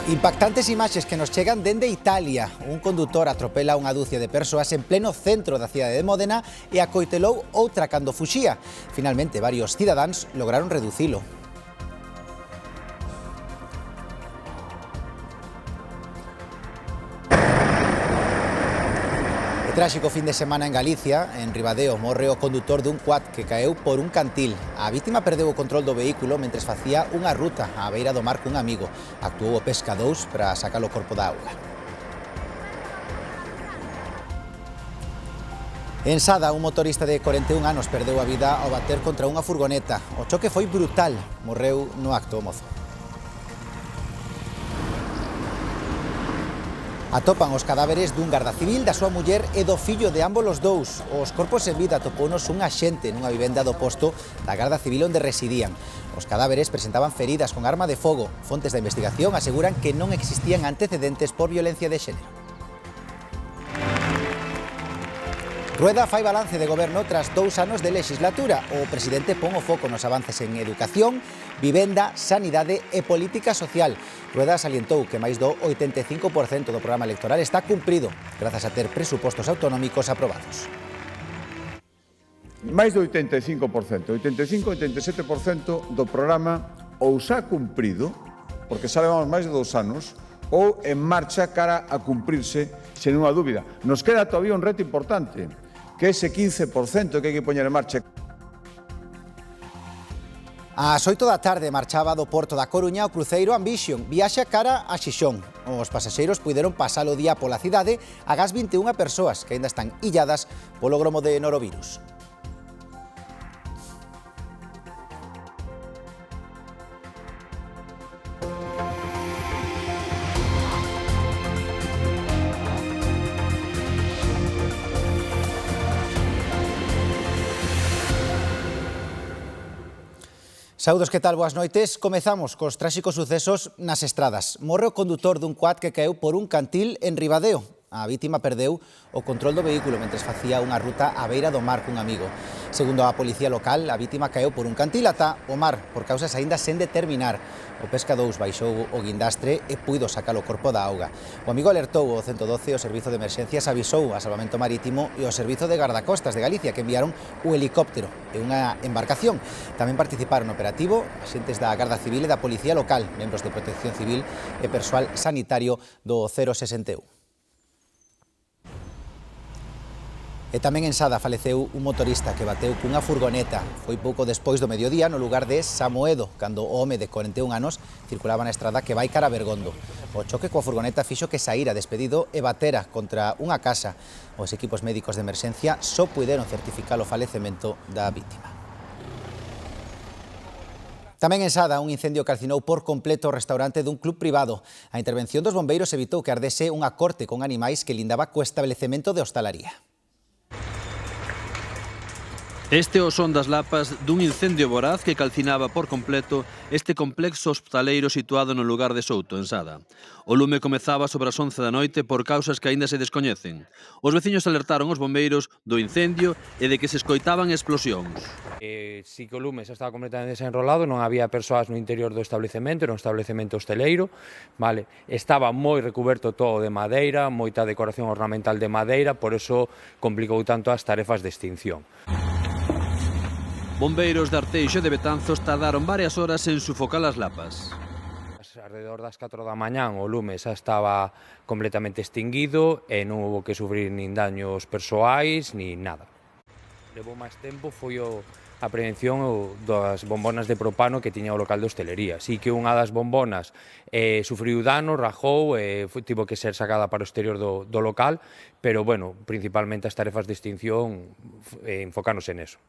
Impactantes imaxes que nos chegan dende Italia. Un condutor atropela unha dúcia de persoas en pleno centro da cidade de Módena e acoitelou outra cando fuxía. Finalmente, varios cidadáns lograron reducilo. Tráxico fin de semana en Galicia, en Ribadeo, morre o condutor dun quad que caeu por un cantil. A vítima perdeu o control do vehículo mentres facía unha ruta á beira do mar cun amigo. Actuou o Pesca 2 para sacar o corpo da auga. En Sada, un motorista de 41 anos perdeu a vida ao bater contra unha furgoneta. O choque foi brutal, morreu no acto o mozo. Atopan os cadáveres dun garda civil, da súa muller e do fillo de ambos os dous. Os corpos en vida atopounos un axente nunha vivenda do posto da Garda Civil onde residían. Os cadáveres presentaban feridas con arma de fogo. Fontes da investigación aseguran que non existían antecedentes por violencia de xénero. Rueda fai balance de goberno tras 2 anos de legislatura. O presidente pon o foco nos avances en educación, vivenda, sanidade e política social. Rueda salientou que máis do 85% do programa electoral está cumprido, grazas a ter presupostos autonómicos aprobados. Máis do 85%, 85-87% do programa ou xa cumprido, porque xa levamos máis de 2 anos, ou en marcha cara a cumprirse, sen unha dúbida. Nos queda todavía un reto importante, que ese 15% que hai que poñer en marcha. Ás 8 da tarde marchaba do Porto da Coruña o cruceiro Ambition, viaxa cara a Xixón. Os pasaxeiros puideron pasar o día pola cidade agás 21 persoas que aínda están illadas polo gromo de norovirus. Saúdos, que tal? Boas noites. Comezamos cos tráxicos sucesos nas estradas. Morre o condutor dun quad que caeu por un cantil en Ribadeo. A vítima perdeu o control do vehículo mentres facía unha ruta á beira do mar cun amigo. Segundo a policía local, a vítima caeu por un cantil ata o mar por causas aínda sen determinar. O Pesca 2 baixou o guindastre e puido sacar o corpo da auga. O amigo alertou o 112, o Servizo de Emerxencias avisou a Salvamento Marítimo e o Servizo de Gardacostas de Galicia, que enviaron o helicóptero e unha embarcación. Tamén participaron no operativo axentes da Garda Civil e da Policía Local, membros de Protección Civil e persoal sanitario do 061. E tamén en Sada faleceu un motorista que bateu cunha furgoneta. Foi pouco despois do mediodía no lugar de Samoedo, cando o home de 41 anos circulaba na estrada que vai cara a Bergondo. O choque coa furgoneta fixo que saíra despedido e batera contra unha casa. Os equipos médicos de emerxencia só puideron certificar o falecemento da vítima. Tamén en Sada, un incendio calcinou por completo o restaurante dun club privado. A intervención dos bombeiros evitou que ardese unha corte con animais que lindaba co establecemento de hostalaría. Este é o son das lapas dun incendio voraz que calcinaba por completo este complexo hospitaleiro situado no lugar de Souto, en Sada. O lume comezaba sobre as 11 da noite por causas que aínda se descoñecen. Os veciños alertaron os bombeiros do incendio e de que se escoitaban explosións. Si que o lume xa estaba completamente desenrolado, non había persoas no interior do establecemento, era un establecemento hosteleiro, vale? Estaba moi recuberto todo de madeira, moita decoración ornamental de madeira, por eso complicou tanto as tarefas de extinción. Bombeiros de Arteixo e de Betanzos tardaron varias horas en sufocar as lapas. Alrededor das 4 da mañán o lume xa estaba completamente extinguido e non houve que sufrir nin daños persoais ni nada. Levou máis tempo foi a prevención das bombonas de propano que tiña o local de hostelería. Si que unha das bombonas sufriu dano, rajou, tivo que ser sacada para o exterior do local, pero, bueno, principalmente as tarefas de extinción enfocáronse neso.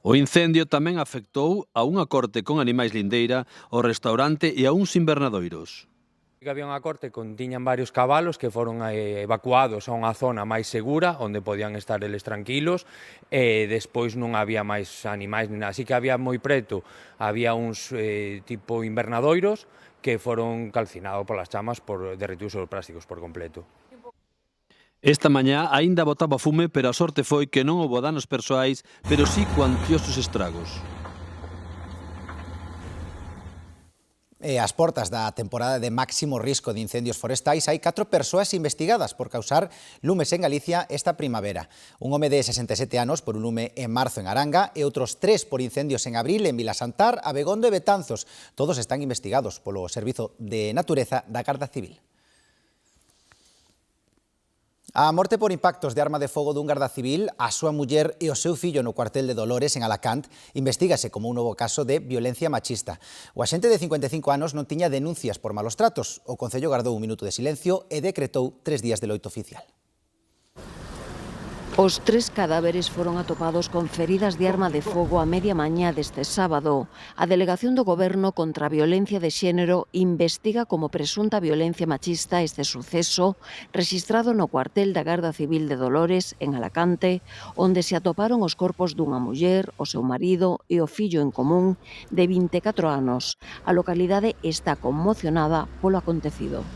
O incendio tamén afectou a unha corte con animais lindeira, ao restaurante e a uns invernadoiros. Había unha corte tiñan varios cabalos que foron evacuados a unha zona máis segura, onde podían estar eles tranquilos, e despois non había máis animais, así que había moi preto, había uns tipo invernadoiros que foron calcinados polas chamas por derretidos os plásticos por completo. Esta mañá aínda botaba fume, pero a sorte foi que non houbo danos persoais, pero sí cuantiosos estragos. E ás portas da temporada de máximo risco de incendios forestais hai 4 persoas investigadas por causar lumes en Galicia esta primavera. Un home de 67 anos por un lume en marzo en Aranga e outros 3 por incendios en abril en Vilasantar, Abegondo e Betanzos. Todos están investigados polo Servizo de Natureza da Garda Civil. A morte por impactos de arma de fogo dun garda civil, a súa muller e o seu fillo no cuartel de Dolores, en Alacant, investígase como un novo caso de violencia machista. O axente de 55 anos non tiña denuncias por malos tratos. O Concello gardou un minuto de silencio e decretou 3 días de loito oficial. Os 3 cadáveres foron atopados con feridas de arma de fogo a media mañá deste sábado. A Delegación do Goberno contra a Violencia de Xénero investiga como presunta violencia machista este suceso rexistrado no cuartel da Garda Civil de Dolores, en Alacante, onde se atoparon os corpos dunha muller, o seu marido e o fillo en común de 24 anos. A localidade está conmocionada polo acontecido.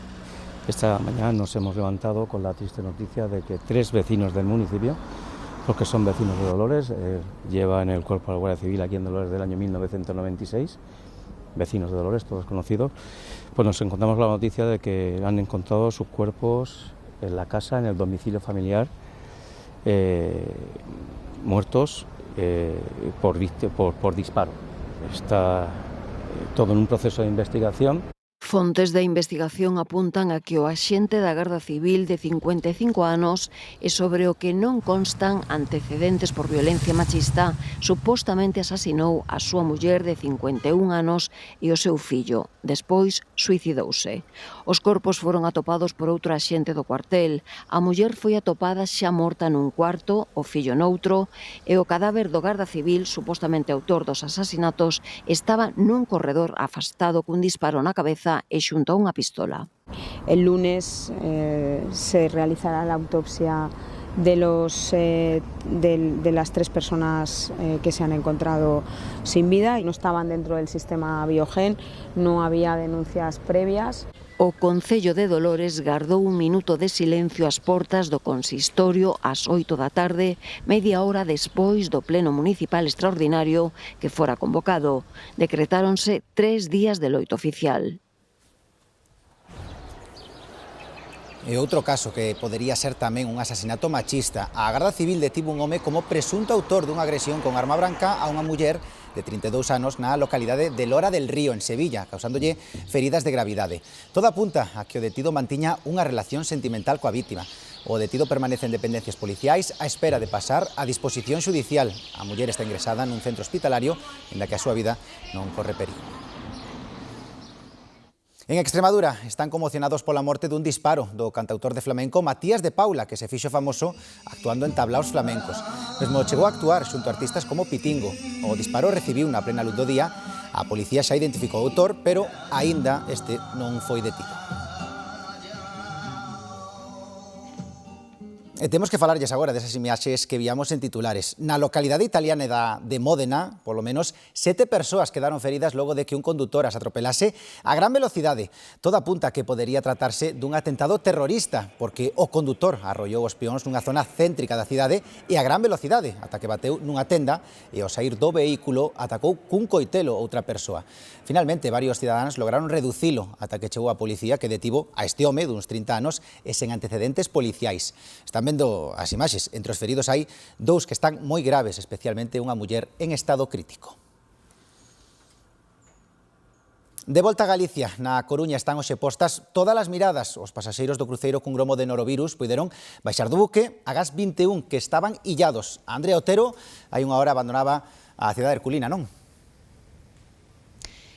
Esta mañana nos hemos levantado con la triste noticia de que 3 vecinos del municipio, porque son vecinos de Dolores, llevan el cuerpo de la Guardia Civil aquí en Dolores del año 1996, vecinos de Dolores, todos conocidos, pues nos encontramos con la noticia de que han encontrado sus cuerpos en la casa, en el domicilio familiar, muertos por disparo. Está todo en un proceso de investigación. Fontes de investigación apuntan a que o axente da Garda Civil de 55 anos e sobre o que non constan antecedentes por violencia machista supostamente asasinou a súa muller de 51 anos e o seu fillo. Despois, suicidouse. Os corpos foron atopados por outro axente do cuartel. A muller foi atopada xa morta nun cuarto, o fillo noutro, e o cadáver do Garda Civil, supostamente autor dos asasinatos, estaba nun corredor afastado cun disparo na cabeza e xunto a unha pistola. El lunes se realizará la autopsia de las 3 personas que se han encontrado sin vida y no estaban dentro del sistema Biogen, no había denuncias previas. O Concello de Dolores gardou un minuto de silencio ás portas do consistorio ás 8 da tarde, media hora despois do pleno municipal extraordinario que fora convocado. Decretáronse 3 días de loito oficial. E outro caso que podería ser tamén un asasinato machista. A Garda Civil detivo un home como presunto autor dunha agresión con arma branca a unha muller de 32 anos na localidade de Lora del Río, en Sevilla, causándolle feridas de gravidade. Todo apunta a que o detido mantiña unha relación sentimental coa vítima. O detido permanece en dependencias policiais á espera de pasar a disposición xudicial. A muller está ingresada nun centro hospitalario en la que a súa vida non corre perigo. En Extremadura están conmocionados pola morte dun disparo do cantautor de flamenco Matías de Paula, que se fixo famoso actuando en tablaos flamencos. Mesmo chegou a actuar xunto a artistas como Pitingo. O disparo recibiu na plena luz do día. A policía xa identificou o autor, pero aínda este non foi detido. E temos que falarlles agora desas imaxes que víamos en titulares. Na localidade italiana de Módena, polo menos 7 persoas quedaron feridas logo de que un condutor as atropelase a gran velocidade. Todo apunta a que podería tratarse dun atentado terrorista, porque o condutor arrollou os peóns nunha zona céntrica da cidade e a gran velocidade, ata que bateu nunha tenda e ao saír do vehículo atacou cun coitelo outra persoa. Finalmente, varios cidadáns lograron reducilo ata que chegou a policía que detivo a este home duns 30 anos e sen antecedentes policiais. Están vendo as imaxes. Entre os feridos hai 2 que están moi graves, especialmente unha muller en estado crítico. De volta a Galicia, na Coruña están hoxe postas todas as miradas. Os pasaxeiros do cruceiro cun gromo de norovirus puideron baixar do buque a Gas 21, que estaban illados. A Andrea Otero hai unha hora abandonaba a cidade herculina, non?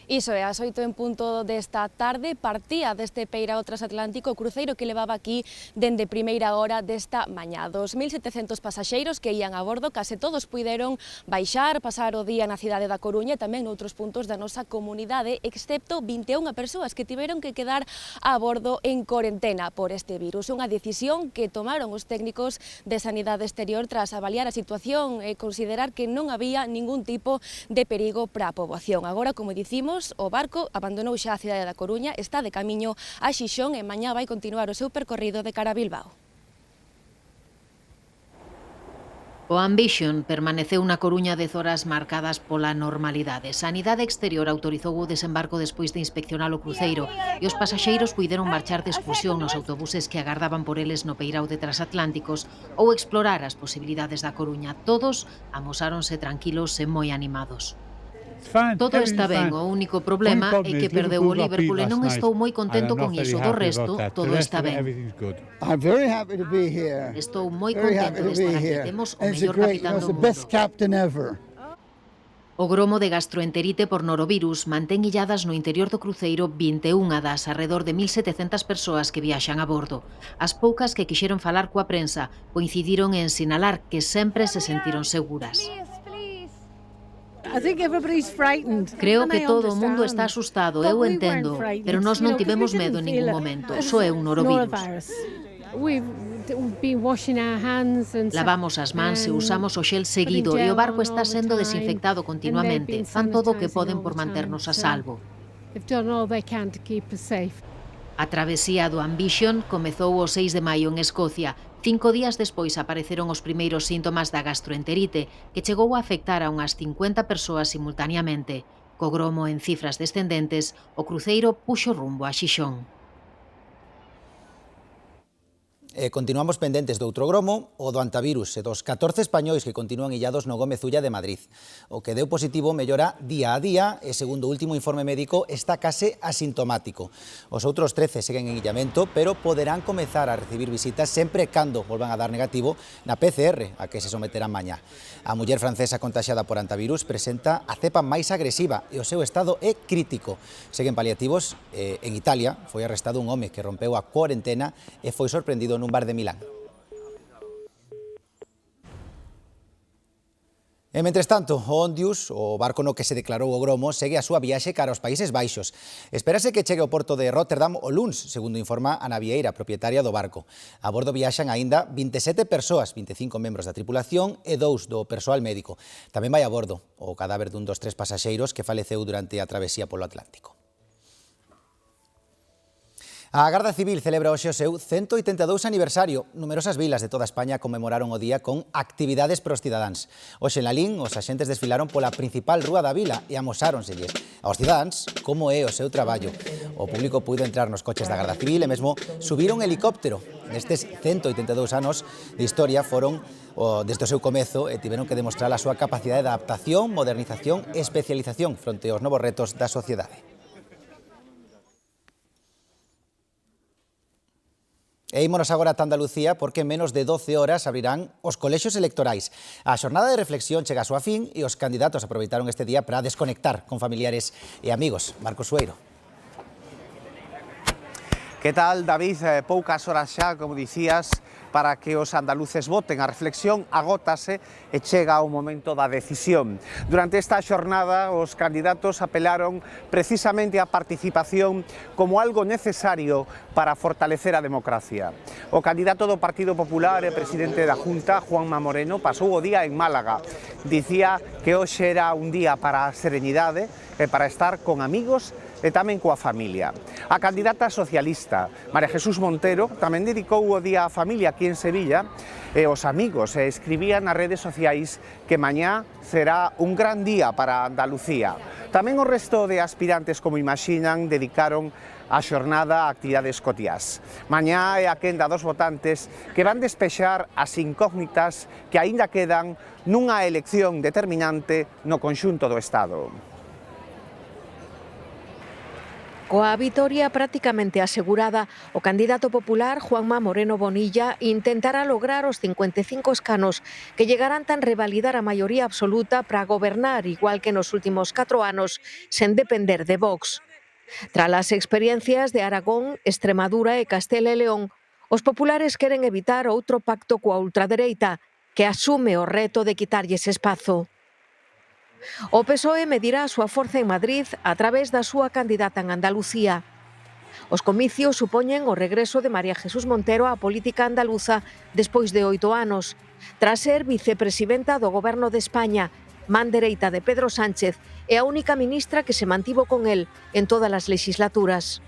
Iso é, ás 8 en punto desta tarde partía deste peirao transatlántico o cruceiro que levaba aquí dende primeira hora desta mañá. 2.700 pasaxeiros que ían a bordo, case todos puideron baixar, pasar o día na cidade da Coruña e tamén noutros puntos da nosa comunidade, excepto 21 persoas que tiveron que quedar a bordo en corentena por este virus. Unha decisión que tomaron os técnicos de Sanidade Exterior tras avaliar a situación e considerar que non había ningún tipo de perigo para a poboación. Agora, como dicimos, o barco abandonou xa a cidade da Coruña, está de camiño a Xixón e mañá vai continuar o seu percorrido de cara a Bilbao. O Ambition permaneceu na Coruña 10 horas marcadas pola normalidade. Sanidade Exterior autorizou o desembarco despois de inspeccionar o cruceiro e os pasaxeiros puideron marchar de excursión nos autobuses que agardaban por eles no peirao de Transatlánticos ou explorar as posibilidades da Coruña. Todos amosáronse tranquilos e moi animados. Todo está ben, o único problema é que perdeu o Liverpool e non estou moi contento con iso. Do resto, todo está ben. Estou moi contento de estar aquí. Temos o mellor capitán do mundo. O gromo de gastroenterite por norovirus mantén illadas no interior do cruceiro 21 das arredor de 1.700 persoas que viaxan a bordo. As poucas que quixeron falar coa prensa coincidiron en sinalar que sempre se sentiron seguras. Creo que todo o mundo está asustado, eu entendo, pero nós non tivemos medo en ningún momento, só é un norovirus. Lavamos as mans e usamos o xel seguido e o barco está sendo desinfectado continuamente. Fan todo o que poden por manternos a salvo. A travesía do Ambition comezou o 6 de maio en Escocia. 5 días despois apareceron os primeiros síntomas da gastroenterite, que chegou a afectar a unhas 50 persoas simultaneamente. Co gromo en cifras descendentes, o cruceiro puxo rumbo a Xixón. Continuamos pendentes do outro gromo, o do antivirus e dos 14 españois que continúan illados no Gómez Ulla de Madrid. O que deu positivo mellora día a día e, segundo o último informe médico, está case asintomático. Os outros 13 seguen en illamento, pero poderán comezar a recibir visitas sempre cando volvan a dar negativo na PCR, a que se someterán mañá. A muller francesa contaxiada por antivirus presenta a cepa máis agresiva e o seu estado é crítico. Seguen paliativos. En Italia foi arrestado un home que rompeu a cuarentena e foi sorprendido nun bar de Milán. E, mentres tanto, o Ondius, o barco no que se declarou o gromo, segue a súa viaxe cara aos Países Baixos. Espérase que chegue ao porto de Rotterdam o luns, segundo informa Ana Vieira, propietaria do barco. A bordo viaxan aínda 27 persoas, 25 membros da tripulación e 2 do persoal médico. Tamén vai a bordo o cadáver dun dos 3 pasaxeiros que faleceu durante a travesía polo Atlántico. A Garda Civil celebra hoxe o seu 182 aniversario. Numerosas vilas de toda España conmemoraron o día con actividades pros cidadáns. Hoxe en Lalín, os axentes desfilaron pola principal rúa da vila e amosáronselles aos cidadáns como é o seu traballo. O público puido entrar nos coches da Garda Civil e mesmo subir un helicóptero. Nestes 182 anos de historia foron desde o seu comezo e tiveron que demostrar a súa capacidade de adaptación, modernización e especialización fronte aos novos retos da sociedade. E ímonos agora a Andalucía porque en menos de 12 horas abrirán os colexios electorais. A xornada de reflexión chega a súa fin e os candidatos aproveitaron este día para desconectar con familiares e amigos. Marcos Sueiro. Que tal, David? Poucas horas xa, como dicías, para que os andaluces voten. A reflexión agótase e chega o momento da decisión. Durante esta xornada, os candidatos apelaron precisamente á participación como algo necesario para fortalecer a democracia. O candidato do Partido Popular e presidente da Junta, Juanma Moreno, pasou o día en Málaga. Dicía que hoxe era un día para a serenidade e para estar con amigos e tamén coa familia. A candidata socialista, María Jesús Montero, tamén dedicou o día á familia aquí en Sevilla e os amigos e escribía nas redes sociais que mañá será un gran día para Andalucía. Tamén o resto de aspirantes, como imaxinan, dedicaron a xornada a actividades cotiás. Mañá é a quenda dos votantes que van despexar as incógnitas que aínda quedan nunha elección determinante no conxunto do Estado. Coa vitoria prácticamente asegurada, o candidato popular Juanma Moreno Bonilla intentará lograr os 55 escanos que llegarán tan revalidar a maioría absoluta para gobernar, igual que nos últimos 4 anos, sen depender de Vox. Tras as experiencias de Aragón, Extremadura e Castela e León, os populares queren evitar outro pacto coa ultradereita, que asume o reto de quitarlles espazo. O PSOE medirá a súa forza en Madrid a través da súa candidata en Andalucía. Os comicios supoñen o regreso de María Jesús Montero á política andaluza despois de 8 anos, tras ser vicepresidenta do Goberno de España, man dereita de Pedro Sánchez e a única ministra que se mantivo con el en todas as legislaturas.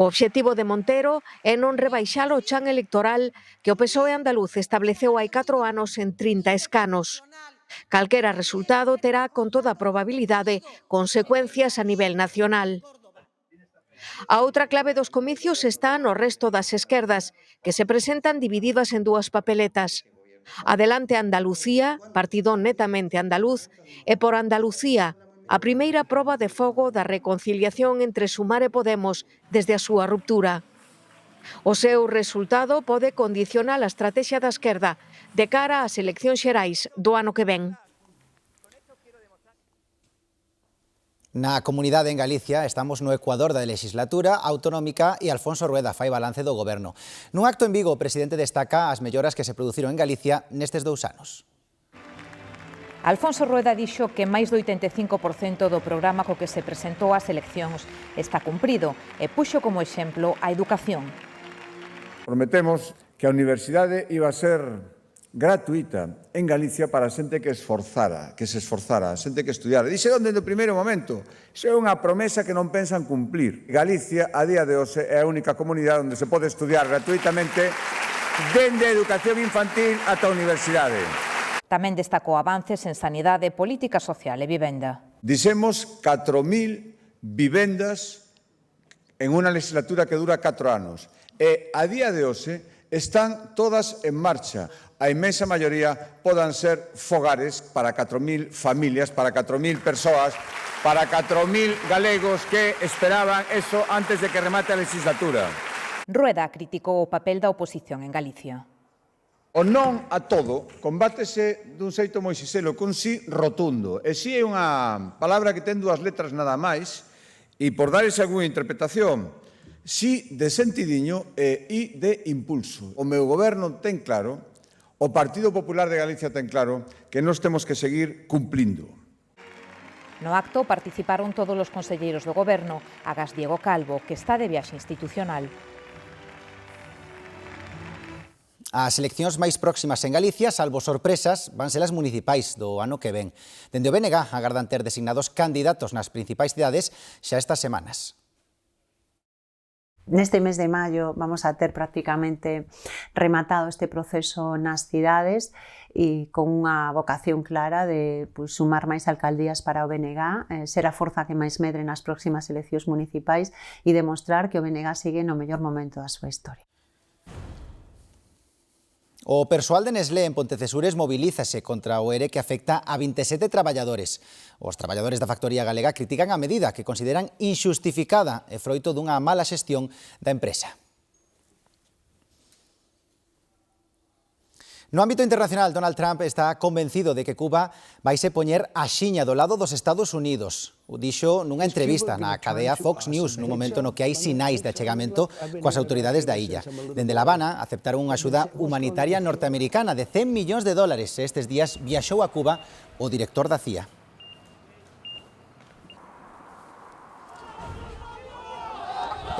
O obxectivo de Montero é non rebaixar o chan electoral que o PSOE andaluz estableceu hai 4 anos en 30 escanos. Calquera resultado terá, con toda probabilidade, consecuencias a nivel nacional. A outra clave dos comicios está no resto das esquerdas, que se presentan divididas en dúas papeletas. Adelante Andalucía, partido netamente andaluz, e Por Andalucía, a primeira proba de fogo da reconciliación entre Sumar e Podemos desde a súa ruptura. O seu resultado pode condicionar a estratexia da esquerda de cara ás eleccións xerais do ano que ven. Na comunidade en Galicia estamos no ecuador da legislatura autonómica e Alfonso Rueda fai balance do goberno. Nun acto en Vigo, o presidente destaca as melloras que se produciron en Galicia nestes 2 anos. Alfonso Rueda dixo que máis do 85% do programa co que se presentou ás eleccións está cumprido e puxo como exemplo a educación. Prometemos que a universidade iba a ser gratuita en Galicia para a xente que se esforzara, a xente que estudiara. Dixe onde no primeiro momento. Iso é unha promesa que non pensan cumplir. Galicia, a día de hoxe, é a única comunidade onde se pode estudiar gratuitamente dende a educación infantil ata a universidade. Tamén destacou avances en sanidade, política social e vivenda. Dixemos 4.000 vivendas en unha legislatura que dura 4 anos. E a día de hoxe están todas en marcha. A inmensa maioría podan ser fogares para 4.000 familias, para 4.000 persoas, para 4.000 galegos que esperaban eso antes de que remate a legislatura. Rueda criticou o papel da oposición en Galicia. O non a todo combátese dun xeito moi siselo, cun sí rotundo. E sí é unha palabra que ten 2 letras nada máis, e por darese algunha interpretación, sí de sentidiño e I de impulso. O meu goberno ten claro, o Partido Popular de Galicia ten claro, que nós temos que seguir cumplindo. No acto participaron todos os conselleiros do goberno, agás Diego Calvo, que está de viaxe institucional. As eleccións máis próximas en Galicia, salvo sorpresas, van ser as municipais do ano que ven. Dende o BNG agardan ter designados candidatos nas principais cidades xa estas semanas. Neste mes de maio vamos a ter prácticamente rematado este proceso nas cidades e con unha vocación clara de sumar máis alcaldías para o BNG, ser a forza que máis medre nas próximas eleccións municipais e demostrar que o BNG sigue no mellor momento da súa historia. O persoal de Nestlé en Pontecesures mobilízase contra o ERE que afecta a 27 traballadores. Os traballadores da factoría galega critican a medida que consideran inxustificada e froito dunha mala xestión da empresa. No ámbito internacional, Donald Trump está convencido de que Cuba vaise poñer axiña do lado dos Estados Unidos. O dixo nunha entrevista na cadea Fox News, nun momento no que hai sinais de achegamento coas autoridades da illa. Dende La Habana aceptaron unha axuda humanitaria norteamericana de $100 millóns. Estes días viaxou a Cuba o director da CIA.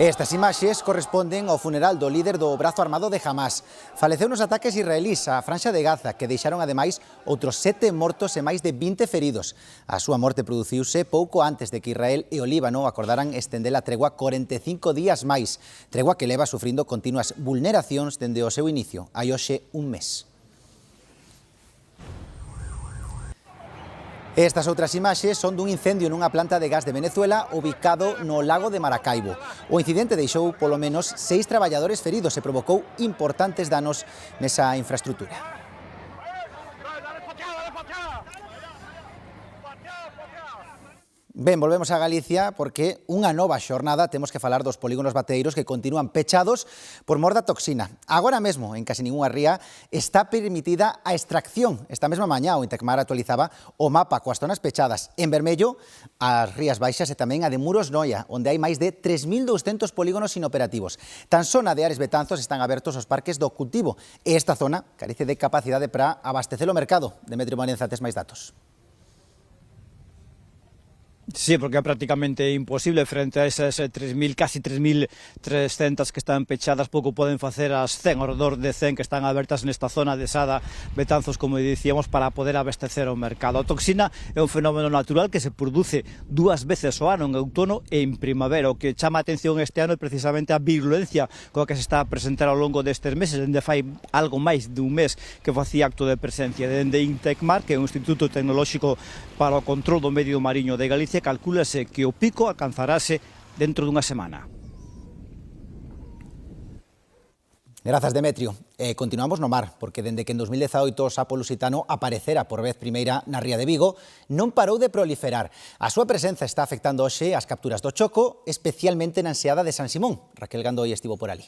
Estas imaxes corresponden ao funeral do líder do brazo armado de Hamas. Faleceu nos ataques israelís á franxa de Gaza, que deixaron ademais outros 7 mortos e máis de 20 feridos. A súa morte produciuse pouco antes de que Israel e o Líbano acordaran estender a tregua 45 días máis, tregua que leva sufrindo continuas vulneracións dende o seu inicio, hai hoxe un mes. Estas outras imaxes son dun incendio nunha planta de gas de Venezuela ubicado no lago de Maracaibo. O incidente deixou polo menos 6 traballadores feridos e provocou importantes danos nesa infraestrutura. Ben, volvemos a Galicia porque unha nova xornada temos que falar dos polígonos bateeiros que continúan pechados por mor da toxina. Agora mesmo, en casi ningunha ría, está permitida a extracción. Esta mesma mañá o Intecmar actualizaba o mapa coas zonas pechadas. En vermello, as rías baixas e tamén a de Muros Noia, onde hai máis de 3.200 polígonos inoperativos. Tan só na de Ares Betanzos están abertos os parques do cultivo e esta zona carece de capacidade para abastecer o mercado. Demetrio Morenza, tes máis datos. Sí, porque é prácticamente imposible frente a esas 3.000, casi 3.300 que están pechadas, pouco poden facer as 100, ao redor de 100 que están abertas nesta zona de Sada, Betanzos, como dicíamos, para poder abastecer o mercado. A toxina é un fenómeno natural que se produce 2 veces ao ano, en outono e en primavera. O que chama a atención este ano é precisamente a virulencia coa que se está a presentar ao longo destes meses, dende fai algo máis dun mes que facía acto de presencia. Dende Intecmar, que é o Instituto Tecnolóxico para o Control do Medio Mariño de Galicia, calcúlase que o pico alcanzarase dentro dunha semana. Grazas, Demetrio. Continuamos no mar, porque dende que en 2018 o sapo lusitano aparecera por vez primeira na ría de Vigo, non parou de proliferar. A súa presenza está afectando hoxe as capturas do choco, especialmente na enseada de San Simón. Raquel Gandoi estivo por ali.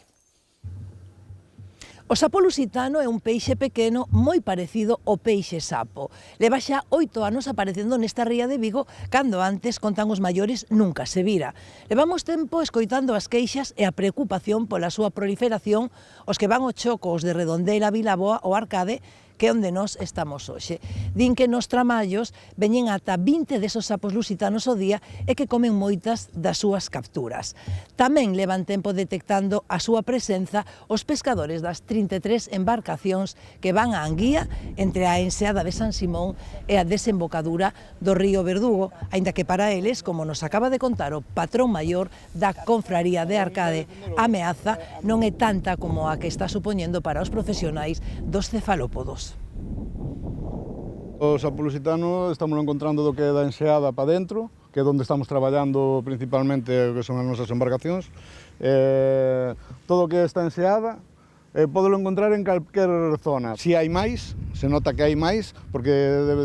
O sapo lusitano é un peixe pequeno moi parecido ao peixe sapo. Leva xa 8 anos aparecendo nesta ría de Vigo, cando antes, contan os maiores, nunca se vira. Levamos tempo escoitando as queixas e a preocupación pola súa proliferación, os que van ao choco, os de Redondela, Vilaboa ou Arcade, que é onde nós estamos hoxe. Din que nos tramallos veñen ata 20 desos sapos lusitanos ao día e que comen moitas das súas capturas. Tamén levan tempo detectando a súa presenza os pescadores das 33 embarcacións que van a Anguía entre a enseada de San Simón e a desembocadura do río Verdugo, aínda que para eles, como nos acaba de contar o patrón maior da confraría de Arcade, a ameaza non é tanta como a que está supoñendo para os profesionais dos cefalópodos. O sapo lusitano estamos encontrando do que é da enseada para dentro, que é onde estamos traballando principalmente o que son as nosas embarcacións. Todo o que é esta enseada podelo encontrar en calquer zona. Si hai máis, se nota que hai máis, porque debe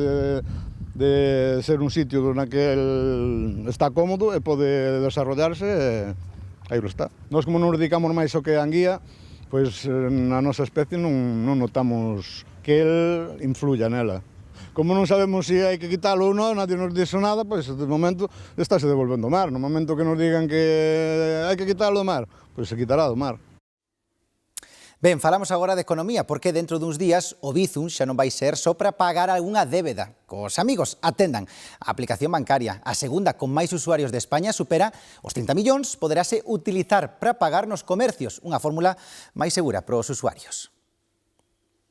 de ser un sitio na que está cómodo e pode desarrollarse, aí está. Nós, como non nos dedicamos máis ao que é a anguía, pois na nosa especie non notamos que el influya nela. Como non sabemos se hai que quitalo ou non, nadie nos dixo nada, pois de momento estáse devolvendo ao mar. No momento que nos digan que hai que quitalo do mar, pois se quitará do mar. Ben, falamos agora de economía, porque dentro duns días o Bizum xa non vai ser só para pagar algunha débeda. Cos amigos, atendan, a aplicación bancaria, a segunda con máis usuarios de España, supera os 30 millóns, poderase utilizar para pagar nos comercios, unha fórmula máis segura para os usuarios.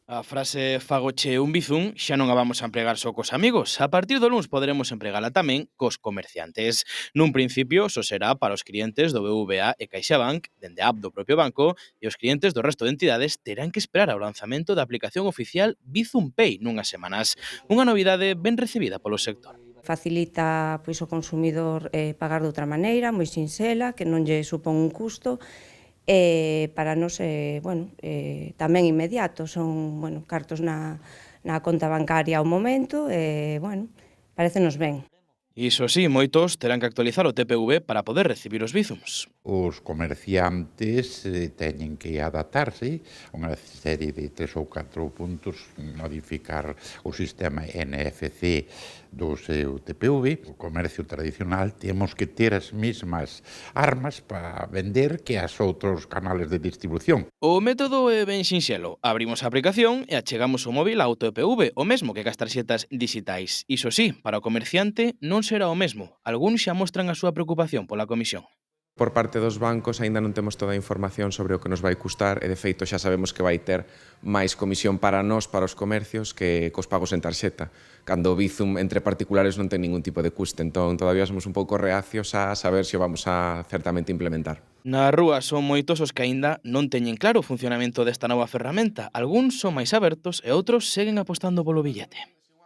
A frase fagoche un Bizum xa non a vamos a empregar só cos amigos. A partir do luns poderemos empregala tamén cos comerciantes. Nun principio, só será para os clientes do BBVA e CaixaBank, dende a app do propio banco, e os clientes do resto de entidades terán que esperar ao lanzamento da aplicación oficial Bizum Pay nunhas semanas. Unha novidade ben recibida polo sector. Facilita pois, o consumidor pagar de outra maneira, moi sinxela, que non lle supón un custo, para nos, tamén inmediato, son cartos na conta bancaria ao momento, parécenos ben. Iso sí, moitos terán que actualizar o TPV para poder recibir os Bizums. Os comerciantes teñen que adaptarse a unha serie de 3 ou 4 puntos, modificar o sistema NFC do seu TPV. O comercio tradicional temos que ter as mesmas armas para vender que as outros canales de distribución. O método é ben sinxelo. Abrimos a aplicación e achegamos o móvil ao TPV, o mesmo que cas tarxetas digitais. Iso sí, para o comerciante non será o mesmo. Algúns xa mostran a súa preocupación pola comisión. Por parte dos bancos aínda non temos toda a información sobre o que nos vai custar e de feito xa sabemos que vai ter máis comisión para nós, para os comercios, que cos pagos en tarxeta. Cando o Bizum entre particulares non ten ningún tipo de custe, entón todavía somos un pouco reacios a saber se o vamos a certamente implementar. Na rúa son moitos os que aínda non teñen claro o funcionamento desta nova ferramenta. Algúns son máis abertos e outros seguen apostando polo billete.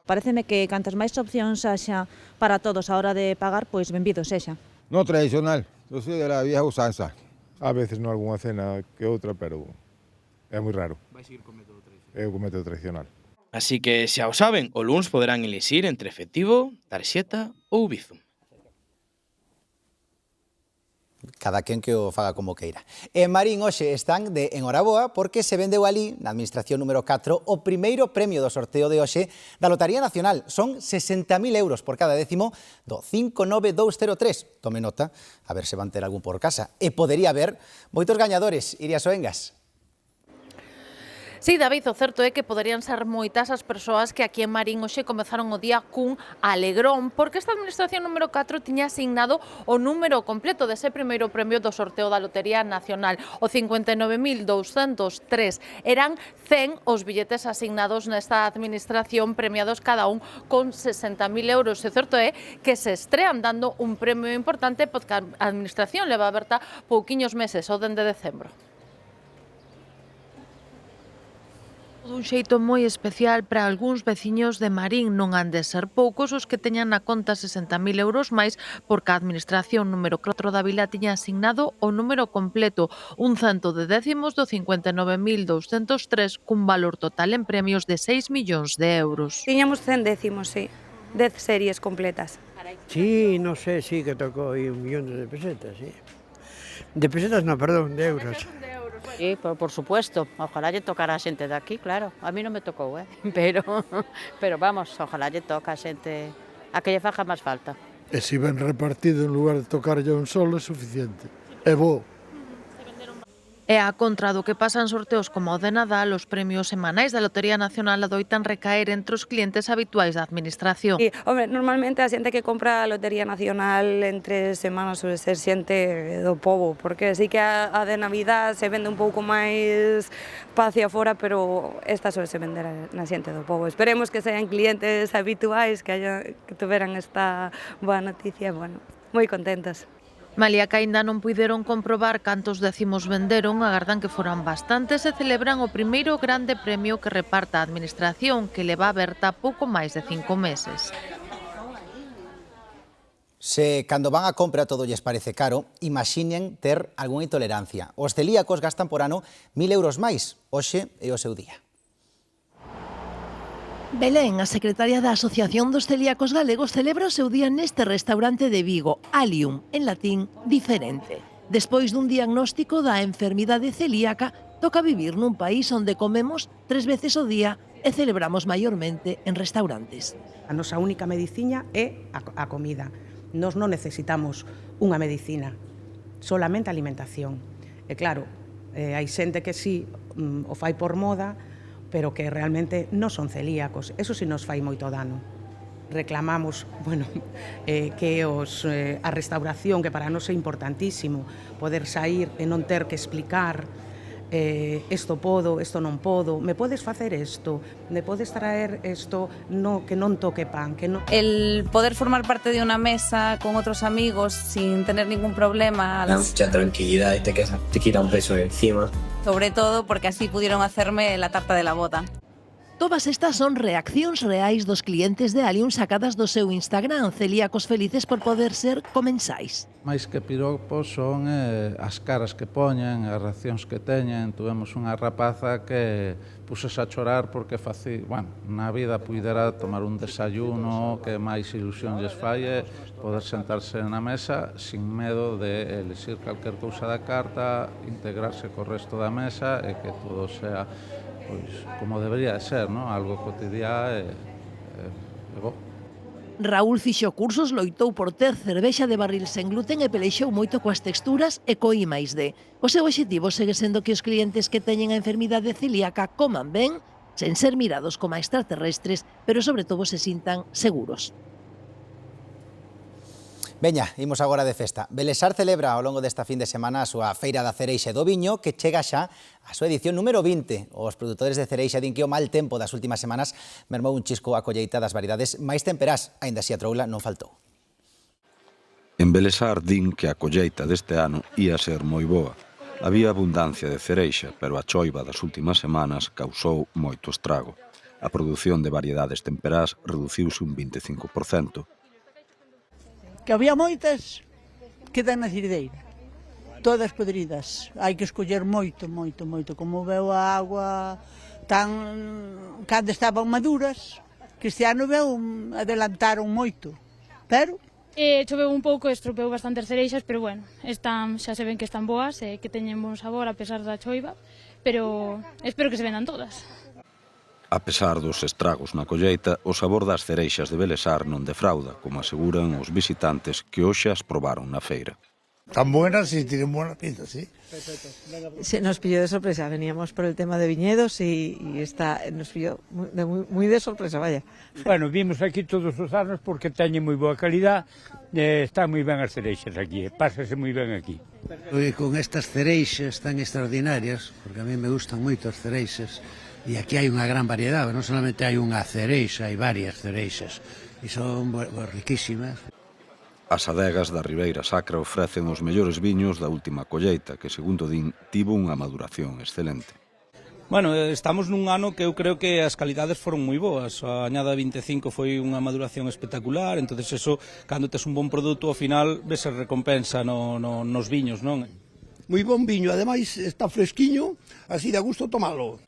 Paréceme que cantas máis opcións haxa para todos a hora de pagar, pois benvido sexa. No tradicional, yo soy de la vieja usanza. A veces no algunha cena que outra, pero é moi raro. Vai seguir co método tradicional. É o método tradicional. Así que xa o saben, o luns poderán elixir entre efectivo, tarxeta ou Bizum. Cada quen que o faga como queira. En Marín hoxe están de enhoraboa porque se vendeu ali, na administración número 4, o primeiro premio do sorteo de hoxe da Lotaría Nacional. Son 60.000 euros por cada décimo do 59203. Tome nota, a ver se van ter algún por casa. E podería haber moitos gañadores. Iria Soengas. Sí, David, o certo é que poderían ser moitas as persoas que aquí en Marín hoxe comezaron o día cun alegrón, porque esta administración número 4 tiña asignado o número completo dese primeiro premio do sorteo da Lotería Nacional, o 59.203. Eran 100 os billetes asignados nesta administración, premiados cada un con 60.000 euros. O certo é que se estrean dando un premio importante porque a administración leva aberta pouquiños meses, ou dende decembro. Dun xeito moi especial para algúns veciños de Marín, non han de ser poucos os que teñan na conta 60.000 euros máis porque a administración número 4 da vila tiña asignado o número completo, un cento de décimos do 59.203 cun valor total en premios de 6 millóns de euros. Tiñamos 100 décimos, sí, 10 series completas. Sí, no sé, sí que tocó aí 1 millón de pesetas, sí. De pesetas no, perdón, de euros. Sí, por supuesto, ojalá lle tocara a xente de aquí, claro, a mí non me tocou, pero vamos, ojalá lle toca a xente a que lle faja máis falta. E se ben repartido en lugar de tocarlle un solo é suficiente, é bo. E a contra do que pasan sorteos como o de Nadal, os premios semanais da Lotería Nacional adoitan recaer entre os clientes habituais da administración. Sí, hombre, normalmente a xente que compra a Lotería Nacional entre semanas suele ser xente do pobo, porque sí que a de Navidad se vende un pouco máis hacia fora, pero esta suele se vender na xente do pobo. Esperemos que sean clientes habituais que tuveran esta boa noticia, bueno, moi contentos. Malia que aínda non puideron comprobar cantos décimos venderon, agardan que foran bastantes e celebran o primeiro grande premio que reparta a administración, que leva aberta pouco máis de 5 meses. Se cando van a compra todo lles parece caro, imaginen ter algunha intolerancia. Os celíacos gastan por ano 1.000 euros máis. Hoxe é o seu día. Belén, a secretaria da Asociación dos Celíacos Galegos, celebra o seu día neste restaurante de Vigo, Alium, en latín, diferente. Despois dun diagnóstico da enfermidade celíaca, toca vivir nun país onde comemos 3 veces ao día e celebramos maiormente en restaurantes. A nosa única medicina é a comida. Nos non necesitamos unha medicina, solamente alimentación. E claro, hai xente que sí o fai por moda, pero que realmente non son celíacos. Eso sí nos fai moito dano. Reclamamos, que a restauración, que para nós é importantísimo, poder sair e non ter que explicar isto podo, isto non podo, me podes facer isto, me podes traer isto, que non toque pan, que non... El poder formar parte de una mesa con otros amigos sin tener ningún problema. Da mucha tranquilidad y te quita un peso de encima. Sobre todo porque así pudieron hacerme la tarta de la boda. Todas estas son reaccións reais dos clientes de Alium sacadas do seu Instagram, celíacos felices por poder ser comensais. Mais que piropos son as caras que poñen, as reaccións que teñen. Tuvemos unha rapaza que puxose a chorar porque na vida puidera tomar un desayuno que máis ilusión lles fai poder sentarse na mesa sin medo de elixir calquer cousa da carta, integrarse co resto da mesa e que todo sea como debería ser, algo cotidiá e bo. Raúl fixo cursos, loitou por ter cervexa de barril sen gluten e pelexou moito coas texturas e co I+D. O seu obxectivo segue sendo que os clientes que teñen a enfermidade celíaca coman ben, sen ser mirados como extraterrestres, pero sobre todo se sintan seguros. Veña, imos agora de festa. Belesar celebra ao longo desta fin de semana a súa Feira da Cereixa e do Viño, que chega xa a súa edición número 20. Os produtores de cereixa din que o mal tempo das últimas semanas mermou un chisco a colleita das variedades máis temperás, aínda así a troula non faltou. En Belesar din que a colleita deste ano ia ser moi boa. Había abundancia de cereixa, pero a choiva das últimas semanas causou moito estrago. A produción de variedades temperás reduciuse un 25%. Que había moitas que dan na cirdeira, todas podridas. Hai que escoller moito, como veu a agua cando estaban maduras, que este ano adelantaron moito, pero... Choveu un pouco e estropeou bastantes cereixas, pero bueno, xa se ven que están boas e que teñen bon sabor a pesar da choiva, pero espero que se vendan todas. A pesar dos estragos na colleita, o sabor das cereixas de Belesar non defrauda, como aseguran os visitantes que hoxe as probaron na feira. Tan buenas y tienen buena pinta, sí. Se nos pilló de sorpresa, veníamos por el tema de viñedos y nos pilló muy de sorpresa, vaya. Bueno, vimos aquí todos os anos porque teñen moi boa calidad, están moi ben as cereixas aquí, pásase moi ben aquí. E con estas cereixas tan extraordinarias, porque a mí me gustan moito as cereixas, e aquí hai unha gran variedade, non solamente hai unha cereixa, hai varias cereixas, e son riquísimas. As adegas da Ribeira Sacra ofrecen os mellores viños da última colleita, que, segundo din, tivo unha maduración excelente. Bueno, estamos nun ano que eu creo que as calidades foron moi boas. A añada 25 foi unha maduración espectacular, entonces eso, cando tes un bon produto, ao final ves a recompensa nos viños, non? Moi bon viño, ademais está fresquiño, así de gusto tomalo.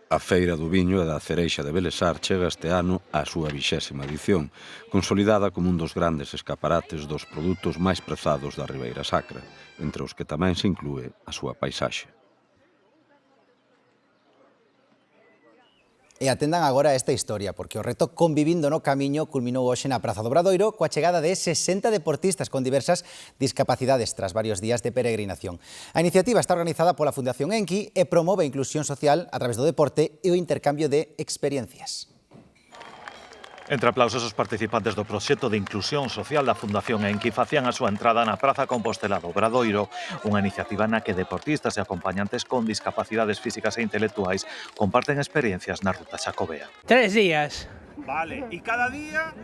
A Feira do Viño e da Cereixa de Belesar chega este ano á súa 20ª edición, consolidada como un dos grandes escaparates dos produtos máis prezados da Ribeira Sacra, entre os que tamén se inclúe a súa paisaxe. E atendan agora esta historia, porque o reto Convivindo no Camiño culminou hoxe na Praza do Obradoiro coa chegada de 60 deportistas con diversas discapacidades tras varios días de peregrinación. A iniciativa está organizada pola Fundación Enki e promove a inclusión social a través do deporte e o intercambio de experiencias. Entre aplausos, os participantes do proxecto de inclusión social da Fundación Enki facían a súa entrada na Praza Compostela do Obradoiro, unha iniciativa na que deportistas e acompañantes con discapacidades físicas e intelectuais comparten experiencias na ruta xacobea. 3 días. Vale, e cada día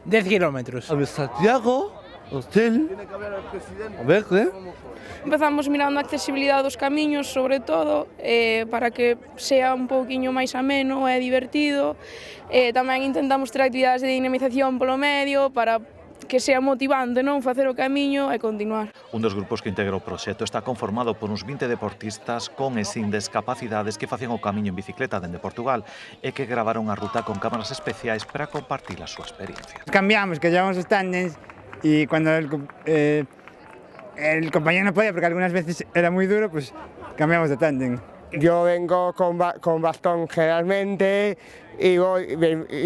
10 kilómetros. A Santiago, hostel, a ver, Empezamos mirando a accesibilidade dos camiños, sobre todo, para que sea un pouquiño máis ameno e divertido. Tamén intentamos ter actividades de dinamización polo medio para que sea motivante, non, facer o camiño e continuar. Un dos grupos que integra o proxecto está conformado por uns 20 deportistas con e sin discapacidades que facían o camiño en bicicleta dende Portugal e que gravaron a ruta con cámaras especiais para compartir a súa experiencia. Cambiamos, que llevamos os tándens y cuando el compañero no podía, porque algunas veces era muy duro, pues cambiamos de tándem. Yo vengo con bastón generalmente y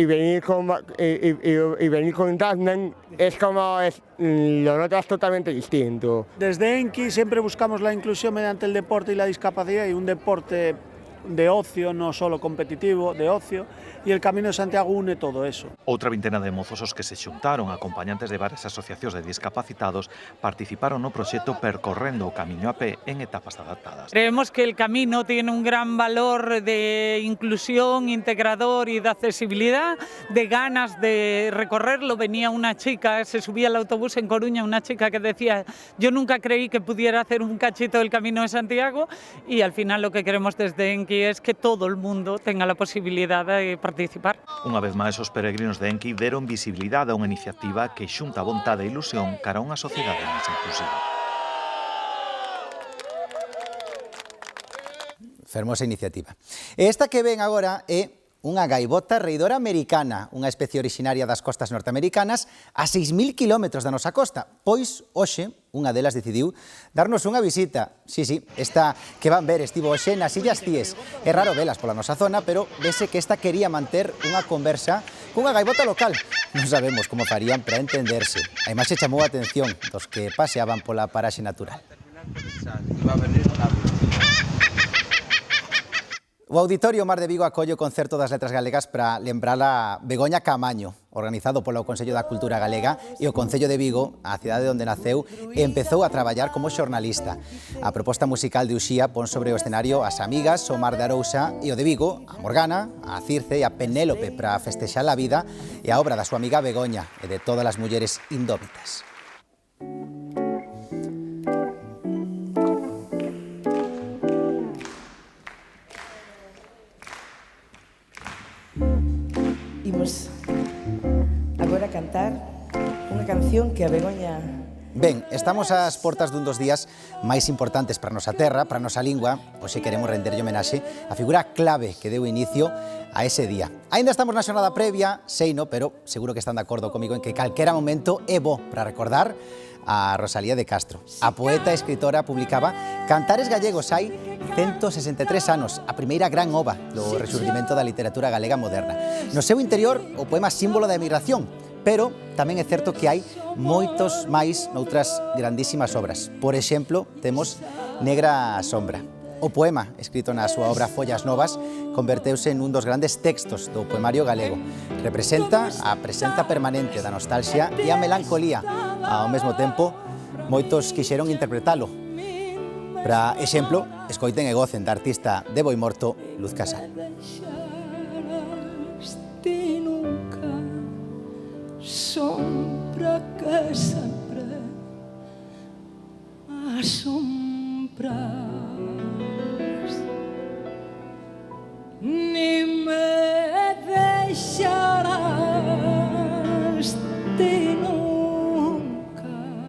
venir con tándem es como lo notas totalmente distinto. Desde Enki siempre buscamos la inclusión mediante el deporte y la discapacidad, y un deporte de ocio, no solo competitivo, de ocio, e el Camino de Santiago une todo eso. Outra vintena de mozos os que se xuntaron, acompañantes de varias asociacións de discapacitados, participaron no proxecto percorrendo o camiño a pé en etapas adaptadas. Creemos que el camino tiene un gran valor de inclusión, integrador y de accesibilidad, de ganas de recorrerlo. Venía una chica, se subía al autobús en Coruña, una chica que decía: yo nunca creí que pudiera hacer un cachito del Camino de Santiago, y al final lo que queremos desde Enki es que todo el mundo tenga la posibilidad de participar. Unha vez máis, os peregrinos de Enki deron visibilidade a unha iniciativa que xunta vontade e ilusión cara a unha sociedade máis inclusiva. Fermosa iniciativa. E esta que ven agora é unha gaivota reidora americana, unha especie originaria das costas norteamericanas a 6.000 kilómetros da nosa costa. Pois, hoxe, unha delas decidiu darnos unha visita. Sí, esta que van ver estivo hoxe nas Illas Cíes. É raro velas pola nosa zona, pero vese que esta quería manter unha conversa cunha gaivota local. Non sabemos como farían para entenderse. A imaxe chamou a atención dos que paseaban pola paraxe natural. O Auditorio Mar de Vigo acolle o concerto das letras galegas para lembrar a Begoña Caamaño, organizado polo Consello da Cultura Galega e o Concello de Vigo, a cidade onde naceu, e empezou a traballar como xornalista. A proposta musical de Uxía pon sobre o escenario as amigas, o Mar de Arousa e o de Vigo, a Morgana, a Circe e a Penélope para festexar a vida e a obra da súa amiga Begoña e de todas as mulleres indómitas. Imos agora cantar unha canción que a Begoña... Ben, estamos ás portas dun dos días máis importantes para a nosa terra, para a nosa lingua. Hoxe queremos renderlle homenaxe á figura clave que deu inicio a ese día. Ainda estamos na xornada previa, seino, pero seguro que están de acordo comigo en que calquera momento é bo para recordar a Rosalía de Castro. A poeta e escritora publicaba Cantares Gallegos hai 163 anos, a primeira gran ova do rexurdimento da literatura galega moderna. No seu interior, o poema símbolo da emigración, Pero tamén é certo que hai moitos máis noutras grandísimas obras. Por exemplo, temos Negra Sombra. O poema, escrito na súa obra Follas Novas, converteuse en un dos grandes textos do poemario galego. Representa a presenza permanente da nostalgia e a melancolía. Ao mesmo tempo, moitos quixeron interpretalo. Para exemplo, escoiten e gocen da artista de Boimorto, Luz Casal. Sombra que sempre assombra.